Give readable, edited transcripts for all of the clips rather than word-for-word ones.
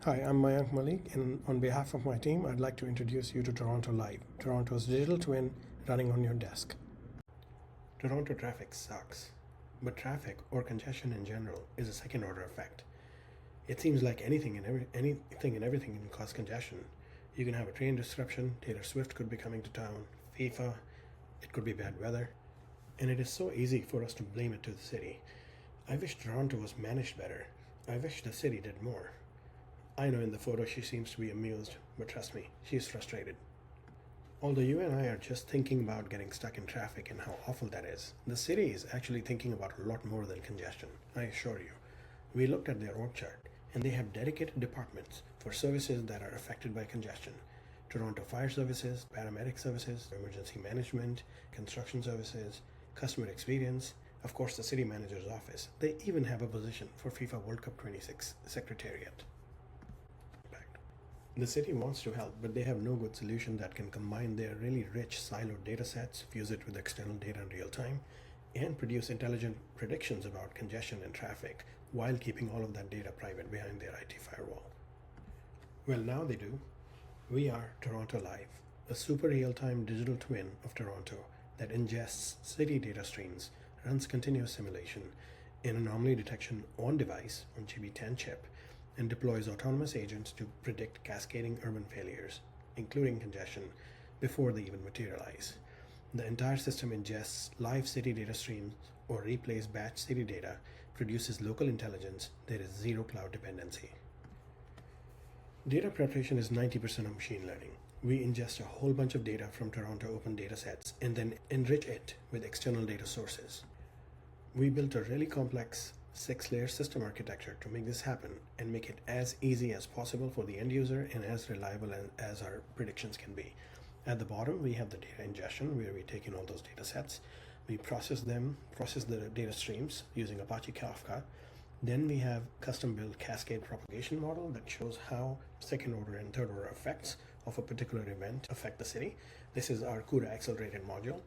Hi, I'm Mayank Malik, and on behalf of my team, I'd like to introduce you to TorontoLive, Toronto's digital twin running on your desk. Toronto traffic sucks, but traffic, or congestion in general, is a second-order effect. It seems like anything and everything can cause congestion. You can have a train disruption, Taylor Swift could be coming to town, FIFA, it could be bad weather, and it is so easy for us to blame it to the city. I wish Toronto was managed better. I wish the city did more. I know in the photo she seems to be amused, but trust me, she's frustrated. Although you and I are just thinking about getting stuck in traffic and how awful that is, the city is actually thinking about a lot more than congestion, I assure you. We looked at their org chart, and they have dedicated departments for services that are affected by congestion. Toronto Fire Services, Paramedic Services, Emergency Management, Construction Services, Customer Experience, of course the City Manager's Office. They even have a position for FIFA World Cup 26 Secretariat. The city wants to help, but they have no good solution that can combine their really rich siloed data sets, fuse it with external data in real time, and produce intelligent predictions about congestion and traffic while keeping all of that data private behind their IT firewall. Well, now they do. We are TorontoLive, a super real-time digital twin of Toronto that ingests city data streams, runs continuous simulation, and anomaly detection on device on GB10 chip, and deploys autonomous agents to predict cascading urban failures, including congestion, before they even materialize. The entire system ingests live city data streams or replays batch city data, produces local intelligence. There is zero cloud dependency. Data preparation is 90% of machine learning. We ingest a whole bunch of data from Toronto open data sets and then enrich it with external data sources. We built a really complex 6-layer system architecture to make this happen and make it as easy as possible for the end user and as reliable as our predictions can be. At the bottom, we have the data ingestion where we take in all those data sets. We process the data streams using Apache Kafka. Then we have custom-built cascade propagation model that shows how second-order and third-order effects of a particular event affect the city. This is our CUDA accelerated module,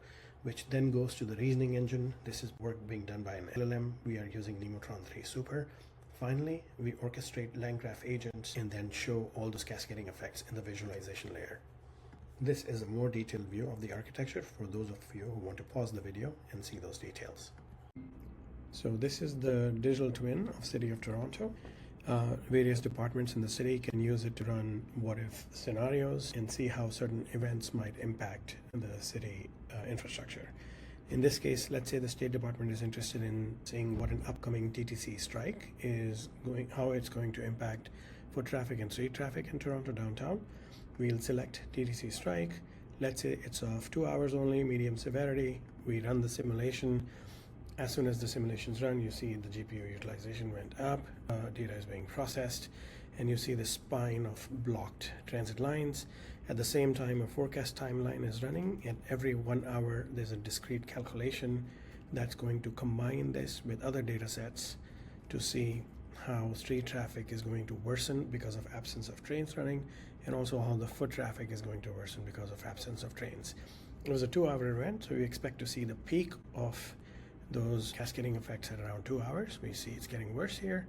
which then goes to the reasoning engine. This is work being done by an LLM. We are using Nemotron 3 Super. Finally, we orchestrate LangGraph agents and then show all those cascading effects in the visualization layer. This is a more detailed view of the architecture for those of you who want to pause the video and see those details. So this is the digital twin of City of Toronto. Various departments in the city can use it to run what-if scenarios and see how certain events might impact the city infrastructure. In this case, let's say the State Department is interested in seeing what an upcoming TTC strike is how it's going to impact foot traffic and street traffic in Toronto downtown. We'll select TTC strike. Let's say it's of 2 hours only, medium severity. We run the simulation. As soon as the simulations run, you see the GPU utilization went up, data is being processed, and you see the spine of blocked transit lines. At the same time, a forecast timeline is running, and every 1 hour, there's a discrete calculation that's going to combine this with other data sets to see how street traffic is going to worsen because of absence of trains running, and also how the foot traffic is going to worsen because of absence of trains. It was a 2-hour event, so we expect to see the peak of those cascading effects at around 2 hours. We see it's getting worse here.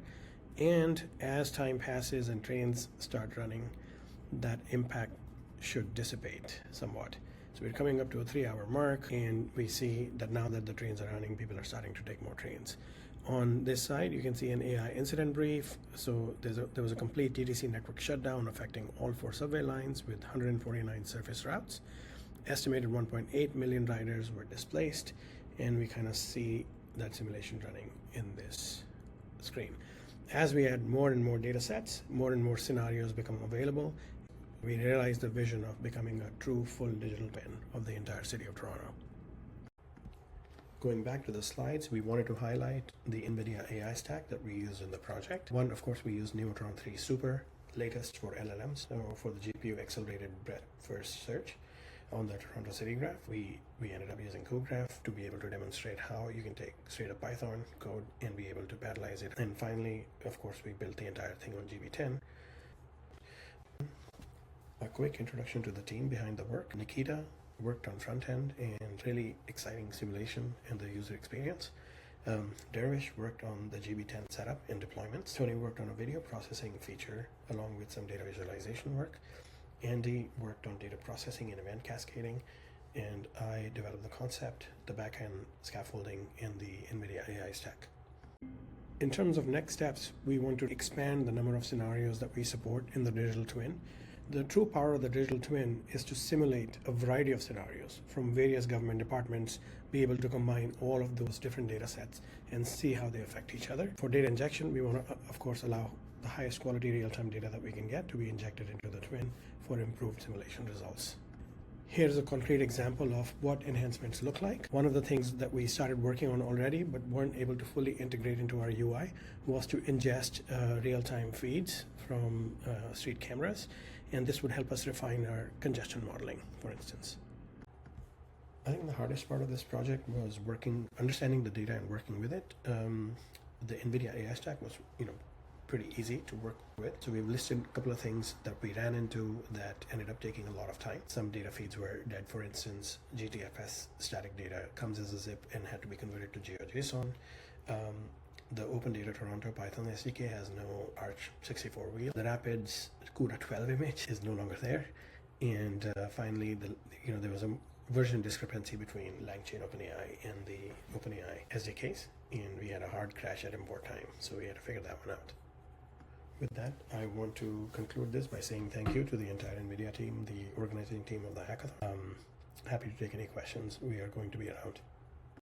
And as time passes and trains start running, that impact should dissipate somewhat. So we're coming up to a 3-hour mark, and we see that now that the trains are running, people are starting to take more trains. On this side, you can see an AI incident brief. So there was a complete TTC network shutdown affecting all 4 subway lines with 149 surface routes. Estimated 1.8 million riders were displaced, and we kind of see that simulation running in this screen. As we add more and more data sets, more and more scenarios become available. We realize the vision of becoming a true full digital twin of the entire city of Toronto. Going back to the slides, we wanted to highlight the NVIDIA AI stack that we use in the project. One, of course, we use Nemotron 3 Super, latest for LLMs, or for the GPU accelerated breadth first search. On the Toronto City Graph, we ended up using cuGraph to be able to demonstrate how you can take straight up Python code and be able to parallelize it. And finally, of course, we built the entire thing on GB10. A quick introduction to the team behind the work. Nikita worked on front end and really exciting simulation and the user experience. Dervish worked on the GB10 setup and deployments. Tony worked on a video processing feature along with some data visualization work. Andy worked on data processing and event cascading, and I developed the concept, the backend scaffolding, and the NVIDIA AI stack. In terms of next steps, we want to expand the number of scenarios that we support in the digital twin. The true power of the digital twin is to simulate a variety of scenarios from various government departments, be able to combine all of those different data sets and see how they affect each other. For data injection, we want to, of course, allow the highest quality real-time data that we can get to be injected into the twin for improved simulation results. Here's a concrete example of what enhancements look like. One of the things that we started working on already but weren't able to fully integrate into our UI was to ingest real-time feeds from street cameras, and this would help us refine our congestion modeling, for instance. I think the hardest part of this project was understanding the data and working with it. The NVIDIA AI stack was, pretty easy to work with. So we've listed a couple of things that we ran into that ended up taking a lot of time. Some data feeds were dead. For instance, GTFS static data comes as a zip and had to be converted to GeoJSON. The Open Data Toronto Python SDK has no Arch 64 wheel. The Rapids CUDA 12 image is no longer there. And finally, there was a version discrepancy between LangChain OpenAI and the OpenAI SDKs, and we had a hard crash at import time, so we had to figure that one out. With that, I want to conclude this by saying thank you to the entire NVIDIA team, the organizing team of the hackathon. Happy to take any questions. We are going to be around.